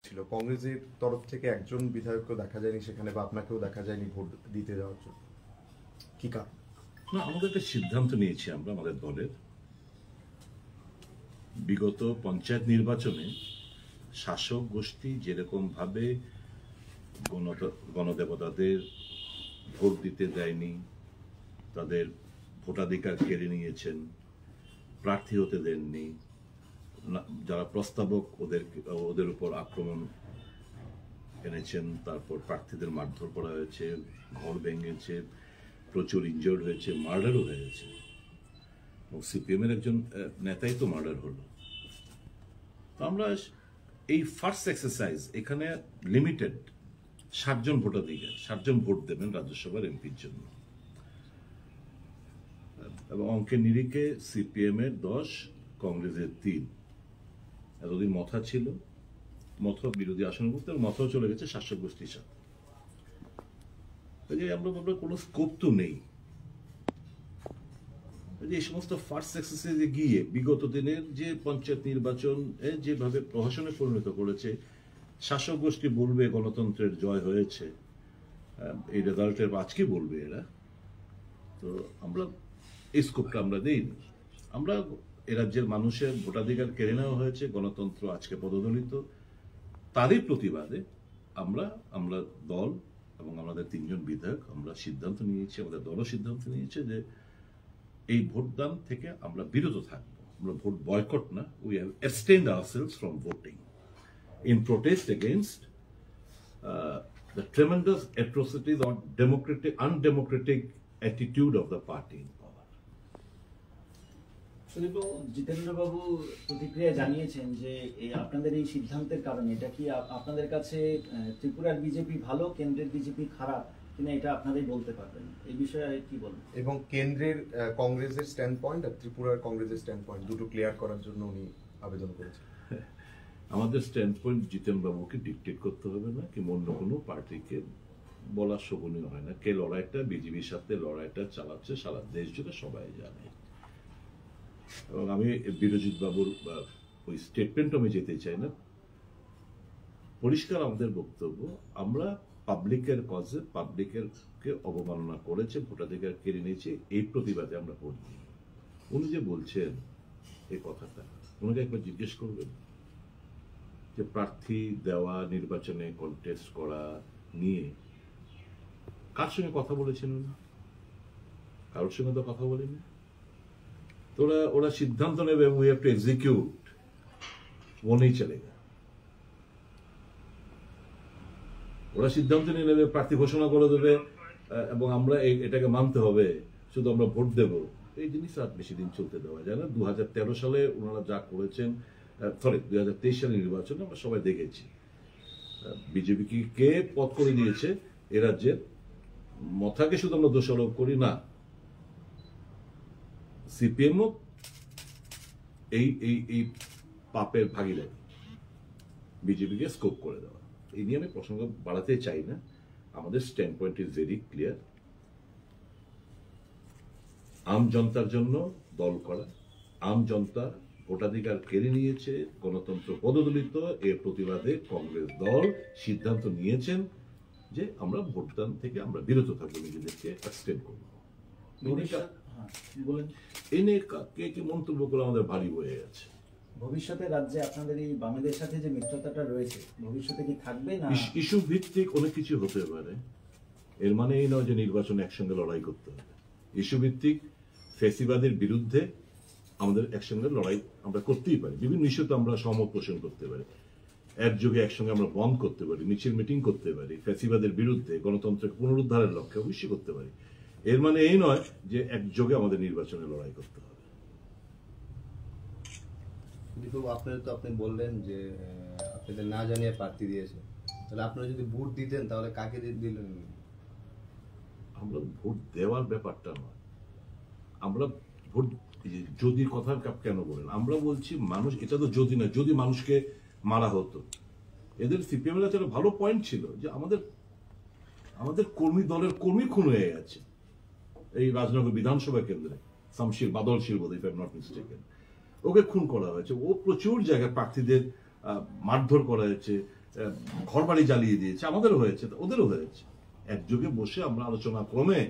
ছিল কংগ্রেসের তরফ থেকে একজন বিধায়ককে দেখা যায়নি সেখানে, বা আপনাকেও দেখা যায়নি ভোট দিতে যাওয়ার জন্য, কি কারণ? না, আমাদের একটা সিদ্ধান্ত নিয়েছি আমরা আমাদের দলের। বিগত পঞ্চায়েত নির্বাচনে শাসক গোষ্ঠী যেরকম ভাবে গণদেবতাদের ভোট দিতে দেয়নি, তাদের ভোটাধিকার কেড়ে নিয়েছেন, প্রার্থী হতে দেননি, যারা প্রস্তাবক ওদের উপর আক্রমণ এনেছেন, তারপর প্রার্থীদের মারধর করা হয়েছে, ঘর ভেঙেছে, প্রচুর ইনজয়ার্ড হয়েছে, মার্ডারও হয়েছে। সিপিএম এর একজন নেতাই তো মার্ডার হলো। তো আমরা এই ফার্স্ট এক্সারসাইজ, এখানে লিমিটেড 60 জন ভোটাধিকার, 60 জন ভোট দেবেন রাজ্যসভার এমপির জন্য, এবং অঙ্কের নিরিখে সিপিএম এর 10, কংগ্রেসের 3। এতদিন মথা ছিল, মথা বিরোধী আসন করতে, মথাও চলে গেছে শাসক গোষ্ঠীর সাথে। আমরা কোনো স্কোপ তো নেই এই সমস্ত ফার্স্ট এক্সারসাইজে গিয়ে বিগত দিনের যে পঞ্চায়েত নির্বাচন যেভাবে প্রহসনে পরিণত করেছে, শাসক গোষ্ঠী বলবে গণতন্ত্রের জয় হয়েছে, এই রেজাল্টের আজকে বলবে এরা। তো আমরা এই স্কোপটা আমরা দেইনি। আমরা এ রাজ্যের মানুষের ভোটাধিকার কেড়ে নেওয়া হয়েছে, গণতন্ত্র আজকে পদদলিত, তারই প্রতিবাদে আমরা দল এবং আমাদের 3 জন বিধায়ক আমরা সিদ্ধান্ত নিয়েছি, আমাদের দলও সিদ্ধান্ত নিয়েছে যে এই ভোটদান থেকে আমরা বিরত থাকবো। আমরা ভোট বয়কট না, we have abstained ourselves from voting in protest against the tremendous atrocities or undemocratic attitude of the party in power. জিতেন্দ্রবাবু প্রতিক্রিয়া জানিয়েছেন যে আপনাদের এই সিদ্ধান্তের কারণে এটা কি আপনাদের কাছে ত্রিপুরার বিজেপি ভালো, কেন্দ্রের বিজেপি খারাপ কিনা, এটা আপনারাই বলতে পারবেন। এই বিষয়ে কি বলবেন? এবং কেন্দ্রের কংগ্রেসের স্ট্যান্ড পয়েন্ট আর ত্রিপুরার কংগ্রেসের স্ট্যান্ড পয়েন্ট দুটো ক্লিয়ার করার জন্য উনি আবেদন করেছেন। আমাদের স্ট্যান্ড পয়েন্ট জিতেন বাবুকে ডিকটেট করতে হবে না, কি অন্য কোনো পার্টিকে বলা শোভনীয় হয় না। কে লড়াইটা বিজেপির সাথে লড়াইটা চালাচ্ছে সারা দেশ জুড়ে সবাই জানে। এবং আমি বিরজিৎ বাবুর ওই স্টেটমেন্ট আমি যেতে চাই না। পরিষ্কার আমাদের বক্তব্য, আমরা পাবলিকের কজে, পাবলিকেরকে অবমাননা করেছে, ভোটাধিকার কেড়ে নিয়েছে, এই প্রতিবাদে আমরা ভোট দিই। উনি যে বলছেন এই কথাটা, উনাকে একবার জিজ্ঞেস করবেন যে প্রার্থী দেওয়া, নির্বাচনে কন্টেস্ট করা নিয়ে কার সঙ্গে কথা বলেছেন উনি? কারোর সঙ্গে তো কথা বলেনি। তো ওরা সিদ্ধান্ত নেবে এবং উই হ্যাভ টু এক্সিকিউট, वो नहीं चलेगा। ওরা সিদ্ধান্ত নিয়ে নেবে, প্রার্থী ঘোষণা করে দেবে এবং আমরা এটাকে মানতে হবে, শুধু আমরা ভোট দেব। এই জিনিস আর বেশি দিন চলতে দেওয়া যায় না। 2013 সালে ওনারা যা করেছেন, 2023 সালের নির্বাচনে আমরা সবাই দেখেছি বিজেপি কে পথ করে দিয়েছে এ রাজ্যের। মথাকে শুধু আমরা দোষারোপ করি না, সিপিএমও এই পাপের ভাগিদারি, বিজেপিকে স্কোপ করে দেওয়া। এই নিয়ে আমি প্রসঙ্গ বাড়াতে চাই না। আমাদের stand point is very clear. আম জনতার জন্য দল করা, আম জনতা ভোটাধিকার কেড়ে নিয়েছে, গণতন্ত্র পদদলিত, এর প্রতিবাদে কংগ্রেস দল সিদ্ধান্ত নিয়েছেন যে আমরা ভোটদান থেকে আমরা বিরত থাকবো, নিজেদেরকে অ্যাবস্টেন করবো। এই নিয়ে কে মন্তব্য করে আমাদের ভারী হয়ে গেছে। ভবিষ্যতে রাজ্যে আপনাদের এই বামেদের সাথে যে মিত্রতাটা রয়েছে, ভবিষ্যতে কি থাকবে না? ইস্যু ভিত্তিক অনেক কিছু হতে পারে, এর মানে এই নয় যে নির্বাচনে একসঙ্গে লড়াই করতে হবে। ইস্যু ভিত্তিক ফ্যাসিবাদের বিরুদ্ধে আমাদের একসঙ্গে লড়াই আমরা করতেই পারি, বিভিন্ন ইস্যুতে আমরা সহমত পোষণ করতে পারি, একযোগে একসঙ্গে আমরা বন্ধ করতে পারি, মিছিল মিটিং করতে পারি, ফ্যাসিবাদের বিরুদ্ধে গণতন্ত্রের পুনরুদ্ধারের লক্ষ্যে অবশ্যই করতে পারি। এর মানে এই নয় যে একযোগে আমাদের নির্বাচনে লড়াই করতে হবে। আপনি বললেন যে আপনাদের না জানিয়ে প্রার্থী দিয়েছে, তাহলে আপনারা যদি ভোট দিতেন তাহলে কাকে দিলেন? আমরা ভোট দেওয়ার ব্যাপারটা নয়, আমরা ভোট যদি কথা কেন বলেন, আমরা বলছি মানুষ, এটা তো যদি না, যদি মানুষকে মারা হতো। এদের সিপিএম এর একটা ভালো পয়েন্ট ছিল যে আমাদের কর্মী, দলের কর্মী খুন হয়ে গেছে এই রাজনগর বিধানসভা কেন্দ্রে, শামশির বাদলশীল বোধ, if I am not mistaken, okay খুন করা হয়েছে। ও প্রচুর জায়গায় প্রার্থীদের মারধর করা হয়েছে, ঘরবাড়ি জ্বালিয়ে দিয়েছে, আমাদেরও হয়েছে, ওদেরও হয়েছে। একযোগে বসে আমরা আলোচনা ক্রমে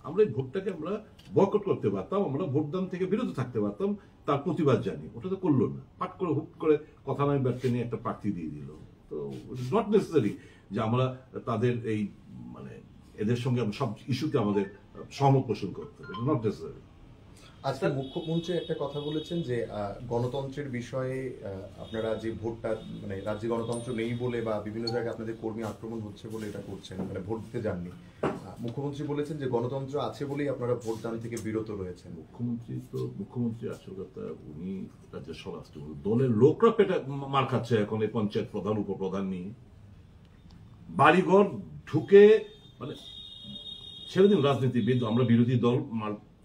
আমরা এই ভোটটাকে আমরা বয়কট করতে পারতাম, আমরা ভোটদান থেকে বিরত থাকতে পারতাম, তার প্রতিবাদ জানি। ওটা তো করলো না, পাট করে হুট করে কথা নয় ব্যর্থে নিয়ে একটা প্রার্থী দিয়ে দিল। তো ইট ইজ নট নেসেসারি যে আমরা তাদের এই মানে এদের সঙ্গে সব ইস্যুতে আমাদের সহমত পোষণ করতে হবে, নট নেসেসারি। আজকে মুখ্যমন্ত্রী একটা কথা বলেছেন যে গণতন্ত্রের বিষয়ে আপনারা যে ভোটটা মানে রাজ্যে গণতন্ত্র নেই বলে বা বিভিন্ন জায়গায় আপনাদের কর্মী আক্রমণ হচ্ছে বলে এটা করছেন, মানে ভোট দিতে যাননি। মুখ্যমন্ত্রী বলেছেন যে গণতন্ত্র আছে বলেই আপনারা ভোটদান থেকে বিরত রয়েছেন। মুখ্যমন্ত্রী আসল কথা, উনি রাজ্যের স্বরাষ্ট্রমন্ত্রী, দলের লোকরা পেটে মার খাচ্ছে এখন এই পঞ্চায়েত প্রধান উপপ্রধান নিয়ে। বাড়িঘর ঢুকে মানে ছেড়ে দিন রাজনীতিবিদ, আমরা বিরোধী দল,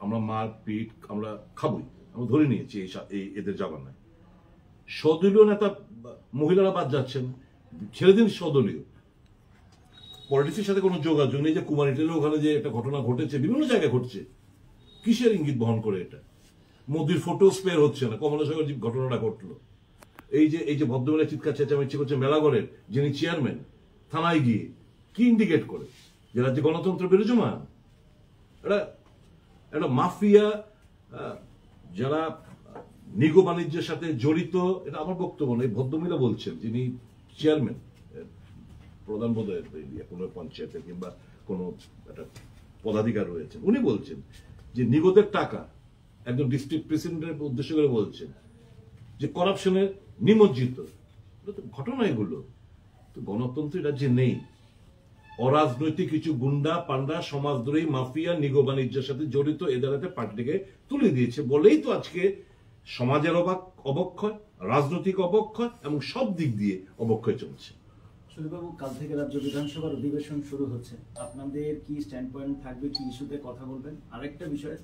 আমরা মারপিট আমরা খাবই, আমরা ধরে নিয়েছি এদের জামানায়। সদলীয় নেতা মহিলারা বাদ যাচ্ছেন, ছেড়ে দিন স্বদলীয়। পলিটিক্সের সাথে কোনো যোগাযোগ নেই। যে কুমারীটেলের ওখানে যে একটা ঘটনা ঘটেছে, বিভিন্ন জায়গায় ঘটছে, কিসের ইঙ্গিত বহন করে এটা? মোদির ফটো স্পেয়ার হচ্ছে না, কমলাসাগর যে ঘটনাটা ঘটলো, এই যে ভদ্রমেলা চিৎকার চেঁচামেচি করছে মেলাঘরের যিনি চেয়ারম্যান, থানায় গিয়ে কি ইন্ডিকেট করে যে রাজ্যে গণতন্ত্র বিরাজমান? একটা মাফিয়া যারা নিগো বাণিজ্যের সাথে জড়িত, এটা আমার বক্তব্য নয়, ভদ্রমহিলা বলছেন, যিনি চেয়ারম্যান প্রধান বোধহয় কোনো পঞ্চায়েতের কিংবা কোনো একটা পদাধিকার রয়েছেন, উনি বলছেন যে নিগোদের টাকা একজন ডিস্ট্রিক্ট প্রেসিডেন্টের উদ্দেশ্য করে বলছেন যে করাপশনের নিমজ্জিত। ঘটনা এগুলো তো গণতন্ত্রের রাজ্যে নেই। অরাজনৈতিক কিছু গুন্ডা পান্ডা সমাজদ্রোহী মাফিয়া নিগো বাণিজ্যের সাথে জড়িত এদের হাতে পার্টিকে তুলে দিয়েছে বলেই তো আজকে সমাজের অবক্ষয়, রাজনৈতিক অবক্ষয় এবং সব দিক দিয়ে অবক্ষয় চলছে। সুদীপবাবু, কাল থেকে রাজ্য বিধানসভার অধিবেশন শুরু হচ্ছে, আপনাদের কি স্ট্যান্ড পয়েন্ট থাকবে, কি ইস্যুতে কথা বলবেন? আরেকটা বিষয়,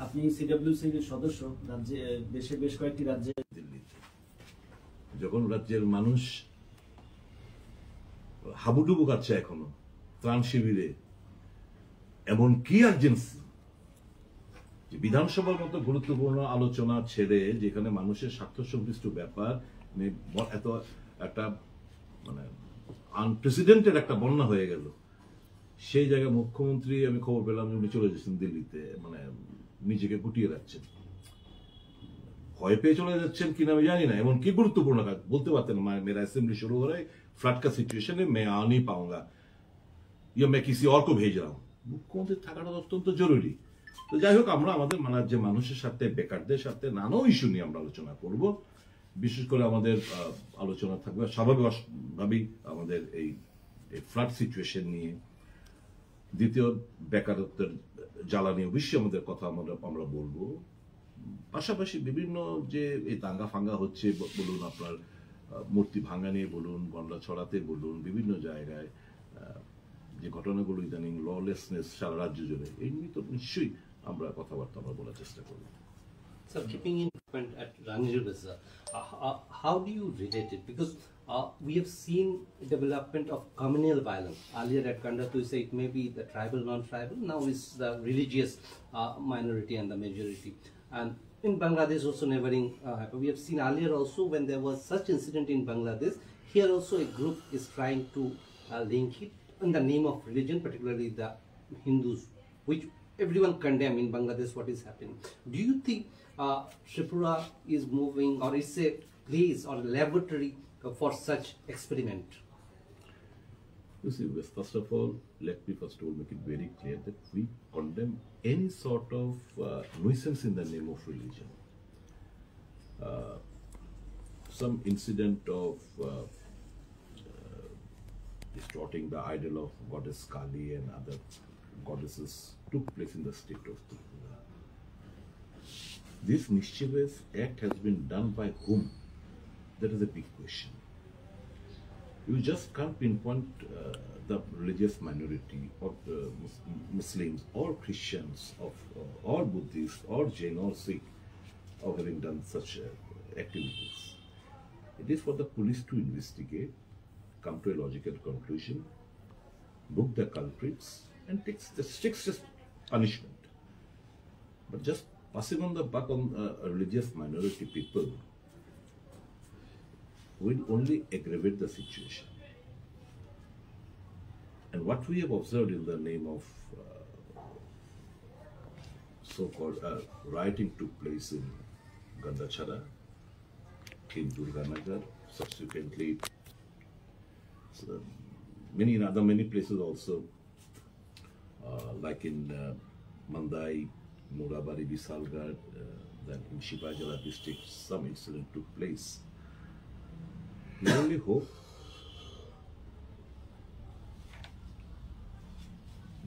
আপনি সিডব্লিউসির সদস্য, রাজ্যে দেশে বেশ কয়েকটি রাজ্যে, দিল্লিতে যখন রাজ্যের মানুষ হাবুডুবু কাটছে এখনো ত্রাণ শিবিরে, এমন কি আর্জেন্সি যে বিধানসভার মতো গুরুত্বপূর্ণ আলোচনা ছেড়ে, যেখানে মানুষের স্বার্থ সংশ্লিষ্ট ব্যাপার, এত একটা মানে আনপ্রেসিডেন্টেড একটা বন্যা হয়ে গেল, সেই জায়গায় মুখ্যমন্ত্রী, আমি খবর পেলাম উনি চলে যাচ্ছেন দিল্লিতে, মানে নিজেকে গুটিয়ে রাখছেন। ভয় পেয়ে চলে যাচ্ছেন কিনা আমি জানি না, এমন কি গুরুত্বপূর্ণ কাজ বলতে পারতেন, মেরা असेंबली शुरू हो रहा है, फ्लड का सिचुएशन है, मैं आ नहीं पाऊंगा या मैं किसी और को भेज रहा हूं। মুখ্যমন্ত্রী থাকাটা অত্যন্ত জরুরি। তো যাই হোক, আমরা আমাদের যে মানুষের সাথে, বেকারদের সাথে নানা ইস্যু নিয়ে আমরা আলোচনা করব। বিশেষ করে আমাদের আলোচনা থাকবে স্বাভাবিকভাবেই আমাদের এই ফ্লাড সিচুয়েশন নিয়ে। দ্বিতীয়, বেকারত্বের জ্বালা নিয়ে অবশ্যই আমাদের কথা আমরা বলবো। পাশাপাশি বিভিন্ন যে এই দাঙ্গা ফাঙ্গা হচ্ছে বলুন, আপনার মূর্তি ভাঙা নিয়ে বলুন, গন্ডা ছড়াতে বলুন, বিভিন্ন জায়গায় যে ঘটনাগুলো ইদানিং ললেসনেস সারা রাজ্য জুড়ে, এই নিয়ে তো নিশ্চয়ই আমরা কথাবার্তা আমরা বলার চেষ্টা করব। Sir, keeping in mind at Ranjit, how do you relate it? Because we have seen development of communal violence. Earlier at Kandatu, you say it may be the tribal, non-tribal. Now it's the religious minority and the majority. And in Bangladesh also neighboring, we have seen earlier also when there was such incident in Bangladesh, here also a group is trying to link it in the name of religion, particularly the Hindus, which everyone condemn in Bangladesh what is happening. Do you think Tripura is moving, or is a place or a laboratory for such experiment? You see, first of all, let me first of all make it very clear that we condemn any sort of nuisance in the name of religion. Some incident of distorting the idol of goddess Kali and other goddesses took place in the state of Tripura. This mischievous act has been done by whom? That is a big question. You just can't pinpoint the religious minority or Muslims or Christians or Buddhists or Jain or Sikh of having done such activities. It is for the police to investigate, come to a logical conclusion, book the culprits and take the strictest punishment. But just passing on the buck on religious minority people will only aggravate the situation. And what we have observed in the name of so-called rioting took place in Gandachara, in Durganagar, subsequently many places also, like in Mandai, Murabari, Visalgarh, then in Shivajala district, some incident took place. We only hope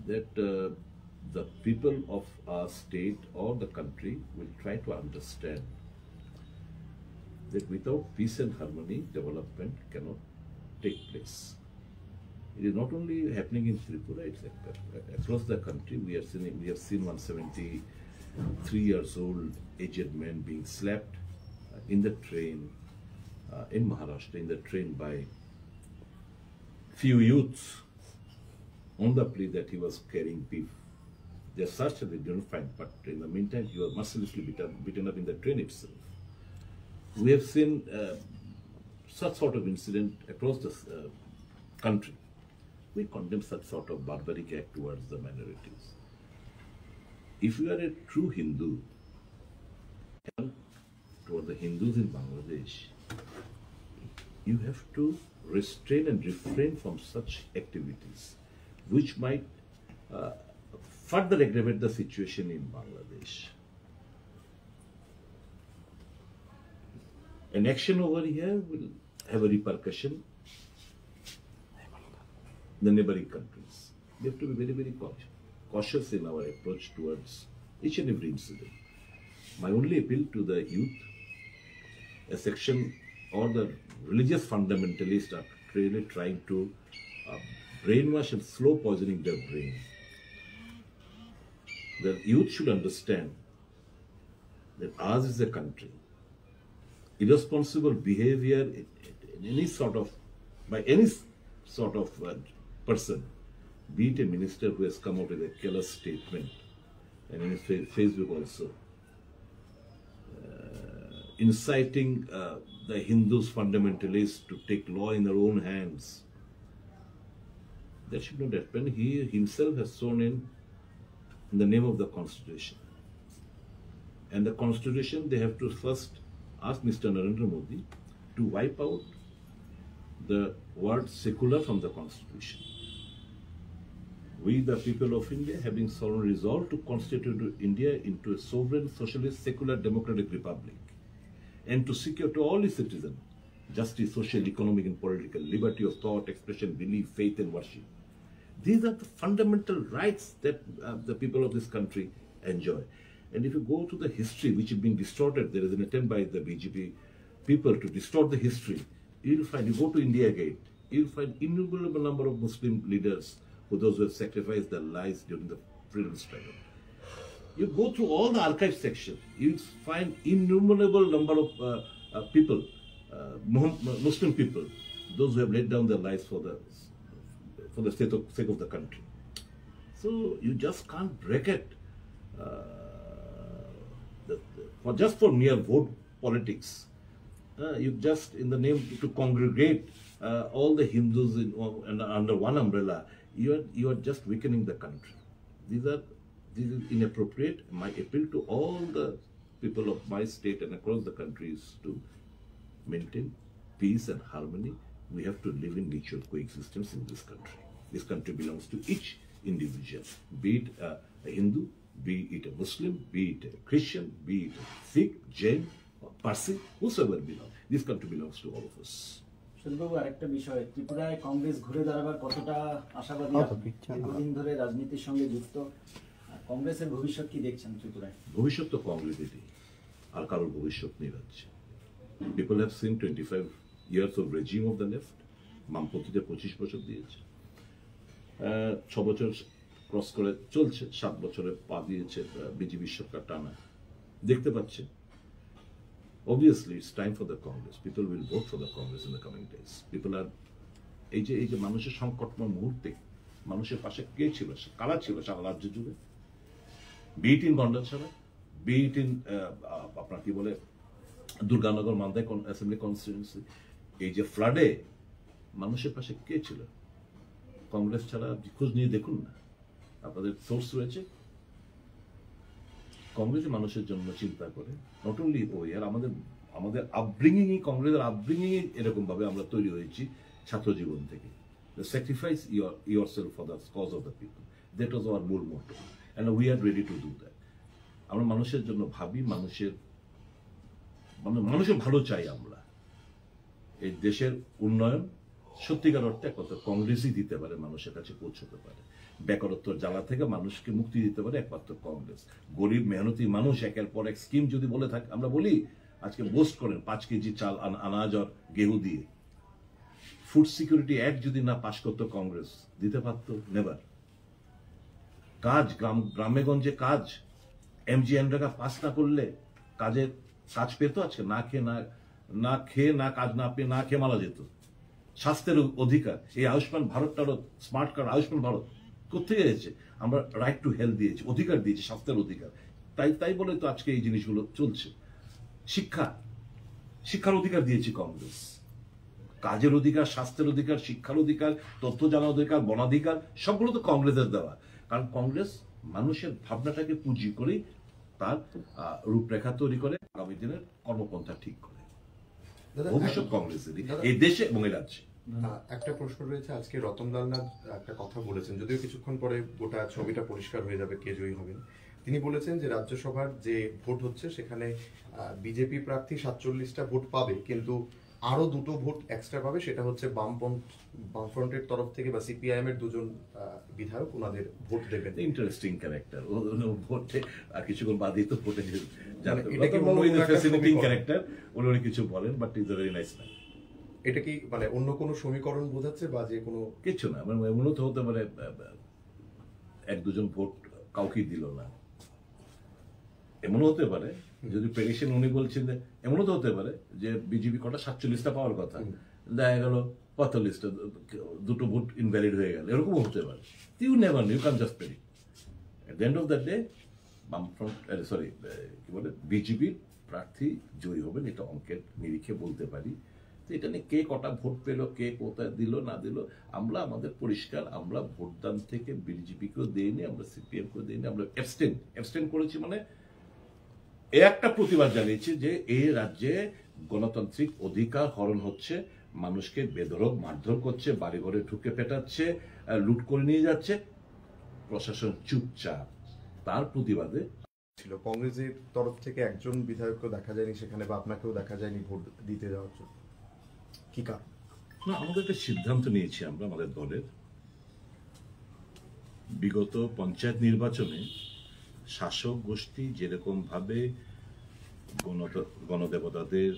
that the people of our state or the country will try to understand that without peace and harmony, development cannot take place. It is not only happening in Tripura, it's across the country. We have seen 173 years old aged man being slapped in the train in Maharashtra, in the train by few youths on the plea that he was carrying beef. They searched and they didn't find, but in the meantime, he was mercilessly beaten up in the train itself. We have seen such sort of incident across the country. We condemn such sort of barbaric act towards the minorities. If you are a true Hindu, toward the Hindus in Bangladesh, you have to restrain and refrain from such activities, which might further aggravate the situation in Bangladesh. An action over here will have a repercussion in the neighboring countries. We have to be very, very cautious in our approach towards each and every incident. My only appeal to the youth, a section or the religious fundamentalists are really trying to brainwash and slow poisoning their brain. The youth should understand that ours is a country. Irresponsible behavior in any sort of, by any sort of person, be it a minister who has come out with a careless statement, and in his Facebook also, inciting the Hindus fundamentalists to take law in their own hands. That should not happen. He himself has sworn in the name of the Constitution. And the Constitution, they have to first ask Mr. Narendra Modi to wipe out the word secular from the Constitution. We, the people of India, having solemn resolved to constitute India into a sovereign, socialist, secular, democratic republic, and to secure to all its citizens justice, social, economic, and political, liberty of thought, expression, belief, faith, and worship. These are the fundamental rights that the people of this country enjoy. And if you go to the history, which is being distorted, there is an attempt by the BJP people to distort the history. You will find, you go to India Gate, you will find innumerable number of Muslim leaders, who those who have sacrificed their lives during the freedom struggle. You go through all the archive section, you will find innumerable number of people, Muslim people, those who have laid down their lives for the sake of the country. So you just can't break it just for mere vote politics. You just, in the name to congregate all the Hindus under one umbrella, you are just weakening the country. This is inappropriate. My appeal to all the people of my state and across the country is to maintain peace and harmony. We have to live in mutual coexistence in this country. This country belongs to each individual, be it a Hindu, be it a Muslim, be it a Christian, be it a Sikh, Jain, or Parsi, whosoever belongs. This country belongs to all of us. সুদীপবাবু, আরেকটা বিষয়, ত্রিপুরায় কংগ্রেস ঘুরে দাঁড়াবার কতটা আশাবাদী? দীর্ঘদিন ধরে রাজনীতির সঙ্গে যুক্ত, কংগ্রেসের ভবিষ্যৎ কি দেখছেন ত্রিপুরায়? ভবিষ্যৎ তো কংগ্রেসেরই, আর কারোর ভবিষ্যৎ নেই রাজ্যে। People have seen 25 years of regime of the left. বামপন্থীদের 25 বছর দিয়েছে, 6 বছর ক্রস করে চলছে, 7 বছরে পা দিয়েছে বিজেপি সরকার টানা। দেখতে পাচ্ছে, obviously it's time for the Congress. People will vote for the Congress in the coming days. People are, এই যে মানুষের সংকটময় মুহূর্তে মানুষের পাশে কে ছিল, কারা ছিল সারা রাজ্য জুড়ে, be it in Gandacherra, be it in আপনার কি বলে দুর্গানগর মান্দাই অ্যাসেম্বলি কনস্টিটিউয়েন্সি, এই যে ফ্লাডে মানুষের পাশে কে ছিল? কংগ্রেস ছাড়া খোঁজ নিয়ে দেখুন না, আপনাদের সোর্স রয়েছে। কংগ্রেস মানুষের জন্য চিন্তা করে, নট অনলি ওই, আর আমাদের আপব্রিঙ্গিং, কংগ্রেসের আপব্রিঙ্গিং এরকম ভাবে আমরা তৈরি হয়েছি ছাত্র জীবন থেকে। Sacrifice yourself for the cause of the people, that was our মূল মোটো, and we are ready to do that. আমরা মানুষের জন্য ভাবি, মানুষের ভালো চাই। আমরা এই দেশের উন্নয়ন সত্যিকার অর্থে একমাত্র কংগ্রেসই দিতে পারে, মানুষের কাছে পৌঁছতে পারে। বেকারত্ব জ্বালা থেকে মানুষকে মুক্তি দিতে পারে একমাত্র কংগ্রেস। গরিব মেহনতি মানুষ একের পর এক স্কিম যদি বলে থাকে, আমরা বলি আজকে বোস্ট করেন 5 কেজি চাল আনাজ আর গেহু দিয়ে। ফুড সিকিউরিটি অ্যাক্ট যদি না পাশ করতো কংগ্রেস, দিতে পারতো? নেভার। কাজ, গ্রামে গঞ্জে কাজ, MGNরেগা পাস না করলে কাজ পেতো আজকে? না খেয়ে মারা যেত। স্বাস্থ্যের অধিকার, এই আয়ুষ্মান ভারতটারও স্মার্ট কার্ড, আয়ুষ্মান ভারত কোথেকে এসেছে? আমরা রাইট টু হেলথ দিয়েছি, অধিকার দিয়েছি, স্বাস্থ্যের অধিকার। তাই বলে তো আজকে এই জিনিসগুলো চলছে। শিক্ষার অধিকার দিয়েছি কংগ্রেস। কাজের অধিকার, স্বাস্থ্যের অধিকার, শিক্ষার অধিকার, তথ্য জানার অধিকার, বনাধিকার, সবগুলো তো কংগ্রেসের দেওয়া। কারণ কংগ্রেস মানুষের ভাবনাটাকে পুঁজি করে তার রূপরেখা তৈরি করে, আগামী দিনের কর্মপন্থা ঠিক করে। ভবিষ্যৎ কংগ্রেসেরই এই দেশে এবং এই রাজ্যে। একটা প্রশ্ন রয়েছে, আজকে রতনলাল নাথ একটা কথা বলেছেন, যদিও কিছুক্ষণ পরে গোটা ছবিটা পরিষ্কার হয়ে যাবে কে জয়ী হবেন। তিনি বলেছেন যে রাজ্যসভার যে ভোট হচ্ছে সেখানে বিজেপি প্রার্থী 47টা ভোট পাবে, কিন্তু আরো 2টো ভোট এক্সট্রা পাবে, সেটা হচ্ছে বামফ্রন্টের তরফ থেকে বা সিপিআইএম এর 2জন বিধায়ক ওনাদের ভোট দেবেন। ইন্টারেস্টিং ক্যারেক্টার, ভোটে আর কিছুক্ষণ বাদই তো ভোটে এটা কি ফ্যাসিনেটিং ক্যারেক্টার, উনি কিছু বলেন, but is very nice man. এটা কি মানে অন্য কোনো সমীকরণ বোঝাচ্ছে বা যে কোনো কিছু না, মানে এমনও তো হতে পারে 1-2জন ভোট কাউকে দিল না, এমনও হতে পারে যদি প্রেডিকশন উনি বলছেন, এমনও তো হতে পারে যে বিজেপি কটা 47টা পাওয়ার কথা, দেখা গেল 45টা, 2টো ভোট ইনভ্যালিড হয়ে গেল, এরকমও হতে পারে। You never know, you can just predict. At the end of the day বিজেপির প্রার্থী জয়ী হবেন, এটা অঙ্কের নিরিখে বলতে পারি। তো এটা নিয়ে কে কটা ভোট পেল, কে কোথায় দিল না দিল, আমরা আমাদের পরিষ্কার, আমরা ভোটদান থেকে বিজেপিকেও দেইনি, আমরা সিপিএমকেও দেইনি, আমরা অ্যাবস্টেন করেছি। মানে একটা প্রতিবাদ জানিয়েছি যে এই রাজ্যে গণতান্ত্রিক অধিকার হরণ হচ্ছে, মানুষকে বেধড়ক মারধর করছে, বাড়িঘরে ঢুকে পেটাচ্ছে, লুট করে নিয়ে যাচ্ছে, প্রশাসন চুপচাপ। তার প্রতিবাদে ছিল কংগ্রেসের তরফ থেকে একজন বিধায়ককেও দেখা যায়নি সেখানে, বা আপনাকেও দেখা যায়নি ভোট দিতে যাওয়ার জন্য, কি কারণ? না, আমাদের একটা সিদ্ধান্ত নিয়েছি আমরা আমাদের দলের, বিগত পঞ্চায়েত নির্বাচনে শাসক গোষ্ঠী যেরকম ভাবে গণদেবতাদের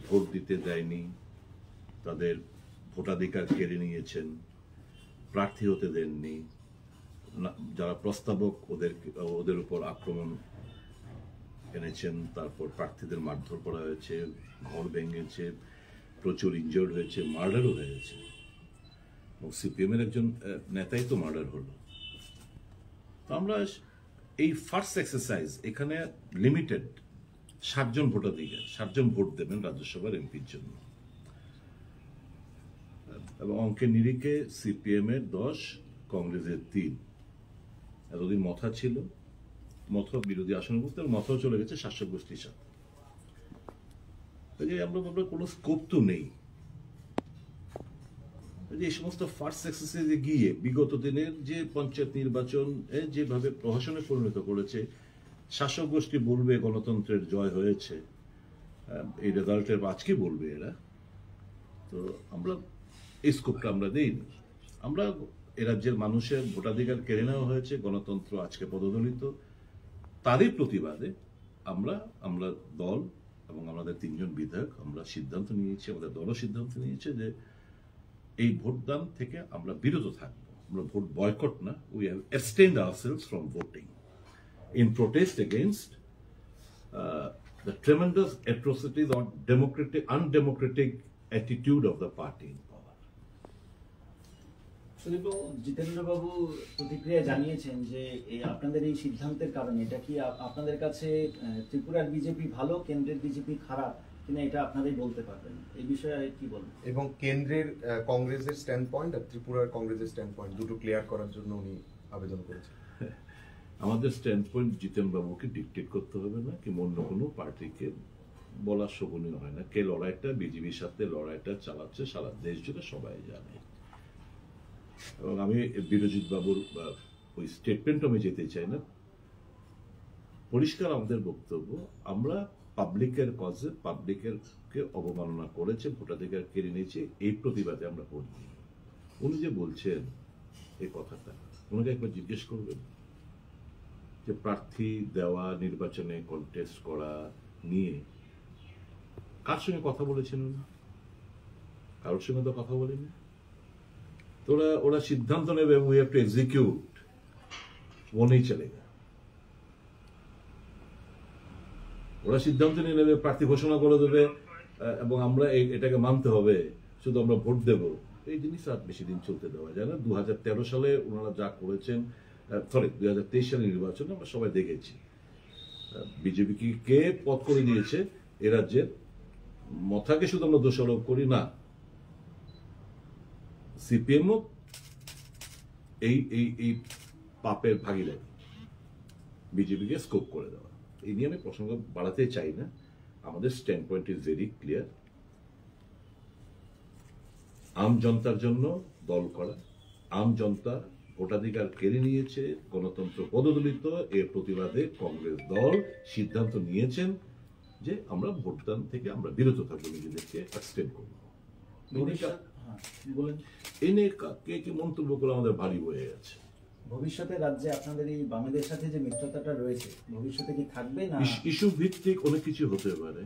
ভোট দিতে দেয়নি, তাদের ভোটাধিকার কেড়ে নিয়েছেন, প্রার্থী হতে দেননি, যারা প্রস্তাবক ওদের উপর আক্রমণ এনেছেন, তারপর প্রার্থীদের মারধর করা হয়েছে, ঘর ভেঙেছে, প্রচুর ইনজয়ার্ড হয়েছে, মার্ডারও হয়েছে, এবং সিপিএম এর একজন নেতাই তো মার্ডার হলো। তো আমরা এই ফার্স্ট এক্সারসাইজ, এখানে লিমিটেড 60 জন ভোটাধিকার, 60 জন ভোট দেবেন রাজ্যসভার এমপির জন্য, এবং অঙ্কের নিরিখে সিপিএম এর 10, কংগ্রেসের 3। এতদিন মথা ছিল, মথা বিরোধী আসন করতে, মথাও চলে গেছে শাসক গোষ্ঠীর সাথে। আমরা কোনো স্কোপ তো নেই এই সমস্ত ফার্স্ট এক্সারসাইজে গিয়ে বিগত দিনের যে পঞ্চায়েত নির্বাচন যেভাবে প্রহসনে পরিণত করেছে, শাসক গোষ্ঠী বলবে গণতন্ত্রের জয় হয়েছে, এই রেজাল্টের আজকে বলবে এরা। তো আমরা এই স্কোপটা আমরা দেইনি। আমরা এ রাজ্যের মানুষের ভোটাধিকার কেড়ে নেওয়া হয়েছে, গণতন্ত্র আজকে পদদলিত, তারই প্রতিবাদে আমরা দল এবং আমাদের 3 জন বিধায়ক আমরা সিদ্ধান্ত নিয়েছি, আমাদের দলও সিদ্ধান্ত নিয়েছে যে এই ভোটদান থেকে আমরা বিরত থাকবো। আমরা ভোট বয়কট না, we have abstained ourselves from voting in protest against the tremendous atrocities or undemocratic attitude of the party in power. জিতেন্দ্রবাবু প্রতিক্রিয়া জানিয়েছেন যে আপনাদের এই সিদ্ধান্তের কারণে এটা কি আপনাদের কাছে ত্রিপুরার বিজেপি ভালো, কেন্দ্রের বিজেপি খারাপ, কিনা এটা আপনারাই বলতে পারবেন, এই বিষয়ে কি বলবেন? এবং কেন্দ্রের কংগ্রেসের স্ট্যান্ড পয়েন্ট আর ত্রিপুরার কংগ্রেসের স্ট্যান্ড পয়েন্ট দুটো ক্লিয়ার করার জন্য উনি আবেদন করেছেন। আমাদের স্ট্যান্ড পয়েন্ট জিতেন বাবুকে ডিকটেট করতে হবে না, কিংবা অন্য কোনো পার্টিকে বলা শোভনীয় হয় না। কে লড়াইটা বিজেপির সাথে লড়াইটা চালাচ্ছে সারা দেশ জুড়ে সবাই জানে। এবং আমি বিরজিৎ বাবুর ওই স্টেটমেন্ট আমি যেতে চাই না। পরিষ্কার আমাদের বক্তব্য, আমরা পাবলিকের কজে পাবলিকেরকে অবমাননা করেছে, ভোটাধিকার কেড়ে নিয়েছে, এই প্রতিবাদে আমরা ভোট দিই। উনি যে বলছেন এই কথাটা, ওনাকে একবার জিজ্ঞেস করবেন যে প্রার্থী দেওয়া, নির্বাচনে কন্টেস্ট করা নিয়ে কার সঙ্গে কথা বলেছেন উনি? কারোর সঙ্গে তো কথা বলেনি। তো ওরা সিদ্ধান্ত নেবে, উই হ্যাভ টু এক্সিকিউট, वो नहीं चलेगा। ওরা সিদ্ধান্ত নিয়ে নেবে, প্রার্থী ঘোষণা করে দেবে এবং আমরা এটাকে মানতে হবে, শুধু আমরা ভোট দেব। এই জিনিস আর বেশি দিন চলতে দেওয়া যায় না। 2013 সালে ওনারা যা করেছেন, 2023 সালের নির্বাচনে আমরা সবাই দেখেছি বিজেপিকে কে পথ করে দিয়েছে। এ রাজ্যের মথাকে শুধু আমরা দোষারোপ করি না, সিপিএমও এই পাপের ভাগিদারি, বিজেপিকে স্কোপ করে দেওয়া। এই নিয়ে আমি প্রসঙ্গ বাড়াতে চাই না। আমাদের stand point is very clear. আম জনতার জন্য দল করা, আম জনতা ভোটাধিকার কেড়ে নিয়েছে, গণতন্ত্র পদদলিত, এর প্রতিবাদে কংগ্রেস দল সিদ্ধান্ত নিয়েছেন যে আমরা ভোটদান থেকে আমরা বিরত থাকবো, নিজেদেরকে অ্যাবস্টেন করবো। এই নিয়ে কে কি মন্তব্য করে আমাদের ভারী হয়ে গেছে। ভবিষ্যতে রাজ্যে আপনাদের এই বামেদের সাথে যে মিত্রতাটা রয়েছে, ভবিষ্যতে কি থাকবে না? ইস্যু ভিত্তিক অনেক কিছু হতে পারে,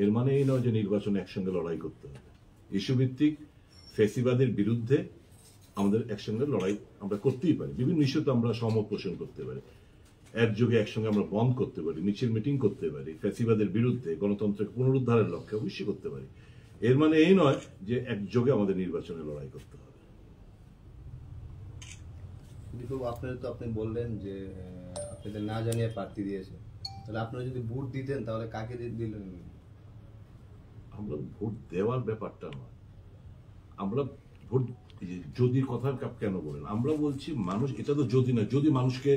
এর মানে এই নয় যে নির্বাচনে একসঙ্গে লড়াই করতে হবে। ইস্যু ভিত্তিক ফ্যাসিবাদের বিরুদ্ধে আমাদের একসঙ্গে লড়াই আমরা করতেই পারি, বিভিন্ন ইস্যুতে আমরা সহমত পোষণ করতে পারি, একযোগে একসঙ্গে আমরা বন্ধ করতে পারি, মিছিল মিটিং করতে পারি, ফ্যাসিবাদের বিরুদ্ধে গণতন্ত্রের পুনরুদ্ধারের লক্ষ্যে অবশ্যই করতে পারি। এর মানে এই নয় যে একযোগে আমাদের নির্বাচনে লড়াই করতে হবে। আপনি বললেন যে আপনাদের না জানিয়ে প্রার্থী দিয়েছে, তাহলে আপনারা যদি ভোট দিতেন তাহলে কাকে দিলেন? আমরা ভোট দেওয়ার ব্যাপারটা নয়, আমরা ভোট যদি কথা কেন বলেন, আমরা বলছি মানুষ, এটা তো যদি না, যদি মানুষকে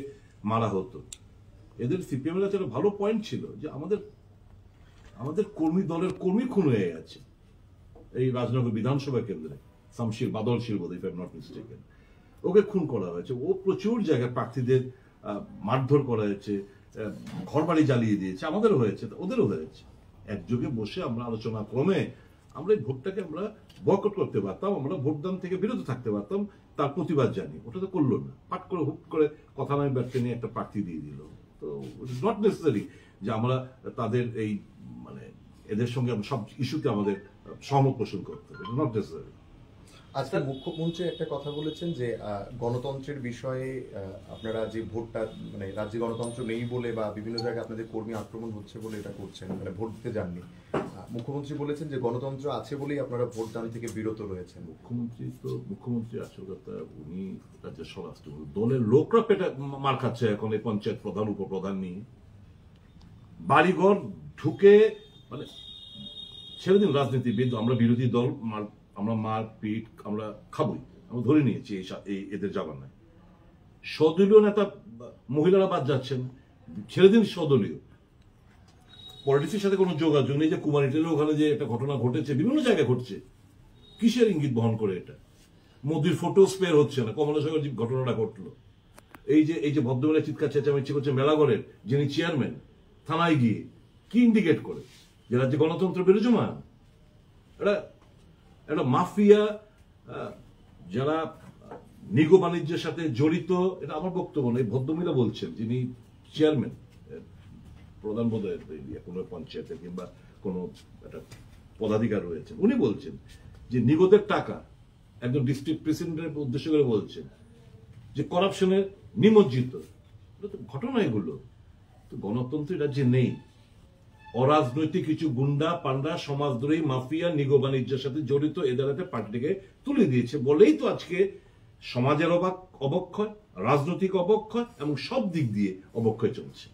মারা হতো। এদের সিপিএম এর একটা ভালো পয়েন্ট ছিল যে আমাদের কর্মী দলের কর্মী খুন হয়ে গেছে এই রাজনগর বিধানসভা কেন্দ্রে, শামশির বাদলশীল বোধ, if I am not mistaken, okay খুন করা হয়েছে। ও প্রচুর জায়গায় প্রার্থীদের মারধর করা হয়েছে, ঘর বাড়ি জ্বালিয়ে দিয়েছে, আমাদেরও হয়েছে, ওদেরও হয়েছে। একযোগে বসে আমরা আলোচনা ক্রমে আমরা এই ভোটটাকে আমরা বয়কট করতে পারতাম, আমরা ভোটদান থেকে বিরত থাকতে পারতাম, তার প্রতিবাদ জানি। ওটা তো করলো না, পাট করে হুট করে কথা নয় ব্যর্থ নিয়ে একটা প্রার্থী দিয়ে দিল। তো নট নেসেসারি যে আমরা তাদের এই মানে এদের সঙ্গে সব ইস্যুতে আমাদের সহমত পোষণ করতে হবে, নট নেসেসারি। আজকে মুখ্যমন্ত্রী একটা কথা বলেছেন যে গণতন্ত্রের বিষয়ে আপনারা যে ভোটটা মানে রাজ্যে গণতন্ত্র নেই বলে বা বিভিন্ন জায়গায় আপনাদের কর্মী আক্রমণ হচ্ছে বলে এটা করছেন, মানে ভোট দিতে যাননি। মুখ্যমন্ত্রী বলেছেন যে গণতন্ত্র আছে বলেই আপনারা ভোটদান থেকে বিরত রয়েছেন। মুখ্যমন্ত্রী আসল কথা, উনি রাজ্যের স্বরাষ্ট্র দলের লোকরা পেটে মার খাচ্ছে এখন এই পঞ্চায়েত প্রধান উপপ্রধান নিয়ে। বাড়িঘর ঢুকে মানে ছেড়ে দিন রাজনীতিবিদ, আমরা বিরোধী দল, আমরা মার পিট আমরা খাবই, আমরা ধরে নিয়েছি এদের জামানায়। সদলীয় নেতা মহিলারা বাদ যাচ্ছেন, ছেড়ে দিন স্বদলীয়। পলিটিক্সের সাথে কোনো যোগাযোগ নেই। যে কুমারীটেলের ওখানে যে একটা ঘটনা ঘটেছে, বিভিন্ন জায়গায় ঘটছে, কিসের ইঙ্গিত বহন করে এটা? মোদির ফটো স্পেয়ার হচ্ছে না, কমলাসাগর যে ঘটনাটা ঘটলো, এই যে ভদ্রমেলা চিৎকার চেঁচামেচি করছে মেলাগড়ের যিনি চেয়ারম্যান, থানায় গিয়ে কি ইন্ডিকেট করে যে রাজ্যে গণতন্ত্র বিরাজমান? একটা মাফিয়া যারা নিগো বাণিজ্যের সাথে জড়িত, এটা আমার বক্তব্য নয়, ভদ্রমহিলা বলছেন, যিনি চেয়ারম্যান প্রধান বোধহয় কোনো পঞ্চায়েতের কিংবা কোনো একটা পদাধিকার রয়েছেন, উনি বলছেন যে নিগোদের টাকা একজন ডিস্ট্রিক্ট প্রেসিডেন্টের উদ্দেশ্য করে বলছেন যে করাপশনের নিমজ্জিত। ঘটনা এগুলো তো গণতন্ত্রের রাজ্যে নেই। অরাজনৈতিক কিছু গুন্ডা পান্ডা সমাজদ্রোহী মাফিয়া নিগো বাণিজ্যের সাথে জড়িত এদের হাতে পার্টিকে তুলে দিয়েছে বলেই তো আজকে সমাজের অবক্ষয়, রাজনৈতিক অবক্ষয় এবং সব দিক দিয়ে অবক্ষয় চলছে।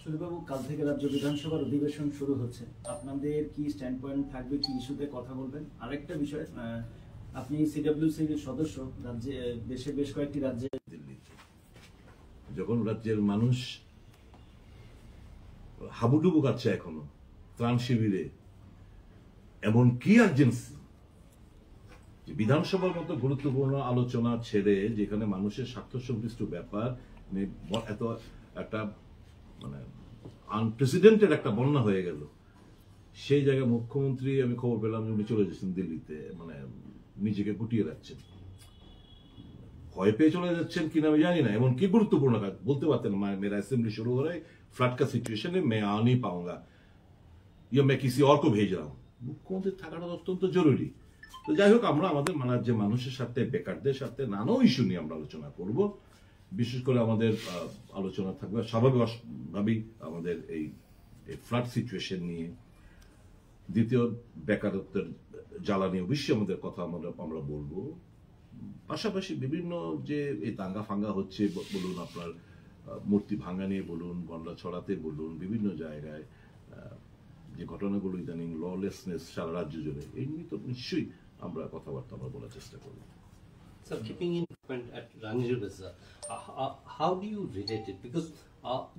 সুদীপবাবু, কাল থেকে রাজ্য বিধানসভার অধিবেশন শুরু হচ্ছে, আপনাদের কি স্ট্যান্ড পয়েন্ট থাকবে, কি ইস্যুতে কথা বলবেন? আরেকটা বিষয়, আপনি সিডব্লিউসির সদস্য, রাজ্যে দেশে বেশ কয়েকটি রাজ্যে দিল্লিতে যখন রাজ্যের মানুষ হাবুডুবু কাটছে এখনো ত্রাণ শিবিরে, এমন কি আর্জেন্সি যে বিধানসভার মতো গুরুত্বপূর্ণ আলোচনা ছেড়ে, যেখানে মানুষের স্বার্থ সংশ্লিষ্ট ব্যাপার, এত একটা মানে আনপ্রেসিডেন্টেড একটা বন্যা হয়ে গেল, সেই জায়গায় মুখ্যমন্ত্রী, আমি খবর পেলাম উনি চলে যাচ্ছেন দিল্লিতে, মানে নিজেকে গুটিয়ে রাখছেন। ভয় পেয়ে চলে যাচ্ছেন কিনা আমি জানি না, এমন কি গুরুত্বপূর্ণ কাজ বলতে পারতেন, मेरा असेंबली शुरू हो रहा है, फ्लड का सिचुएशन है, मैं आ नहीं पाऊंगा या मैं किसी और को भेज रहा हूं। মুখ্যমন্ত্রী থাকাটা অত্যন্ত জরুরি। তো যাই হোক, আমরা আমাদের যে মানুষের সাথে, বেকারদের সাথে নানা ইস্যু নিয়ে আমরা আলোচনা করব। বিশেষ করে আমাদের আলোচনা থাকবে স্বাভাবিকভাবেই আমাদের এই ফ্লাড সিচুয়েশন নিয়ে। দ্বিতীয়, বেকারত্বের জ্বালা নিয়ে অবশ্যই আমাদের কথা আমরা বলবো। পাশাপাশি বিভিন্ন যে এই দাঙ্গা ফাঙ্গা হচ্ছে, বলুন আপনার মূর্তি ভাঙা নিয়ে বলুন, গন্ডা ছড়াতে বলুন, বিভিন্ন জায়গায় যে ঘটনাগুলো ইদানিং ললেসনেস সারা রাজ্য জুড়ে, এই নিয়ে তো নিশ্চয়ই আমরা কথাবার্তা বলার চেষ্টা করব। Sir, keeping in mind at Ranjit Bazaar, how do you relate it? Because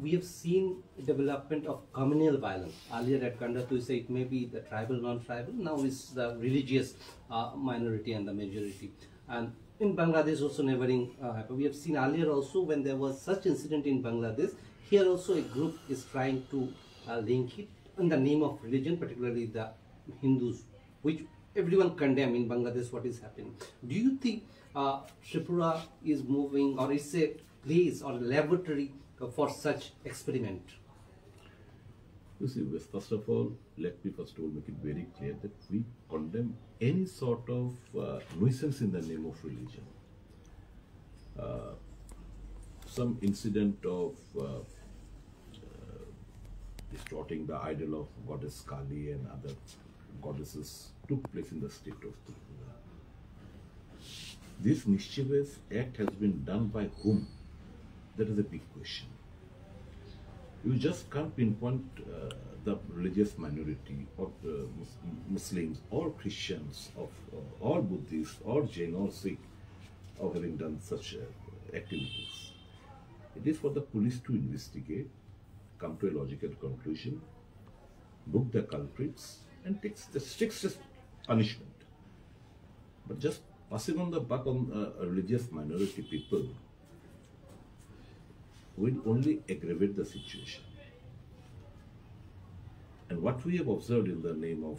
we have seen development of communal violence. Earlier at Kandatu, you say it may be the tribal, non-tribal. Now it's the religious minority and the majority. And in Bangladesh also neighboring, we have seen earlier also when there was such incident in Bangladesh, here also a group is trying to link it in the name of religion, particularly the Hindus, which everyone condemn in Bangladesh what is happening. Do you think Tripura is moving, or is a place or a laboratory for such experiment? You see, first of all, let me first of all make it very clear that we condemn any sort of nuisance in the name of religion. Some incident of distorting the idol of goddess Kali and other goddesses took place in the state of Tripura. This mischievous act has been done by whom? That is a big question. You just can't pinpoint the religious minority or Muslims or Christians or Buddhists or Jain or Sikh of having done such activities. It is for the police to investigate, come to a logical conclusion, book the culprits, and take the strictest punishment. But just passing on the buck on religious minority people will only aggravate the situation. And what we have observed in the name of